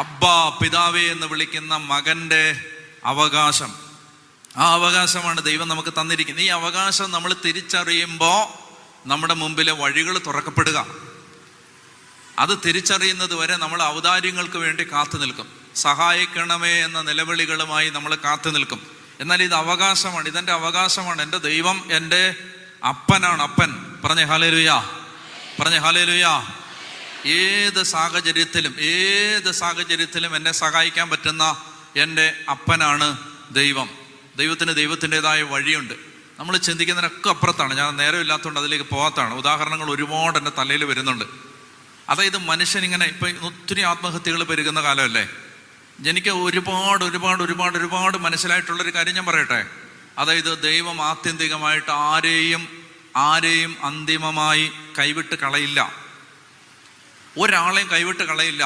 അബ്ബാ പിതാവേ എന്ന് വിളിക്കുന്ന മകൻ്റെ അവകാശം. ആ അവകാശമാണ് ദൈവം നമുക്ക് തന്നിരിക്കുന്നത്. ഈ അവകാശം നമ്മൾ തിരിച്ചറിയുമ്പോൾ നമ്മുടെ മുമ്പിലെ വഴികൾ തുറക്കപ്പെടുക. അത് തിരിച്ചറിയുന്നത് വരെ നമ്മൾ ഔദാര്യങ്ങൾക്ക് വേണ്ടി കാത്തു നിൽക്കും. സഹായിക്കണമേ എന്ന നിലവിളികളുമായി നമ്മൾ കാത്തു നിൽക്കും. എന്നാൽ ഇത് അവകാശമാണ്, ഇതെൻ്റെ അവകാശമാണ്. എൻ്റെ ദൈവം എൻ്റെ അപ്പനാണ്. അപ്പൻ പറഞ്ഞേ ഹല്ലേലൂയാ, പറഞ്ഞേ ഹല്ലേലൂയാ. ഏത് സാഹചര്യത്തിലും എന്നെ സഹായിക്കാൻ പറ്റുന്ന എൻ്റെ അപ്പനാണ് ദൈവം. ദൈവത്തിന് ദൈവത്തിൻ്റെതായ വഴിയുണ്ട്. നമ്മൾ ചിന്തിക്കുന്നതിനൊക്കെ അപ്പുറത്താണ്. ഞാൻ നേരമില്ലാത്തതുകൊണ്ട് അതിലേക്ക് പോകാത്തതാണ്. ഉദാഹരണങ്ങൾ ഒരുപാട് എൻ്റെ തലയിൽ വരുന്നുണ്ട്. അതായത് മനുഷ്യനിങ്ങനെ ഇപ്പം ഒത്തിരി ആത്മഹത്യകൾ പെരുകുന്ന കാലമല്ലേ. എനിക്ക് ഒരുപാട് മനസ്സിലായിട്ടുള്ളൊരു കാര്യം ഞാൻ പറയട്ടെ. അതായത് ദൈവം ആത്യന്തികമായിട്ട് ആരെയും അന്തിമമായി കൈവിട്ട് കളയില്ല. ഒരാളെയും കൈവിട്ട് കളയില്ല.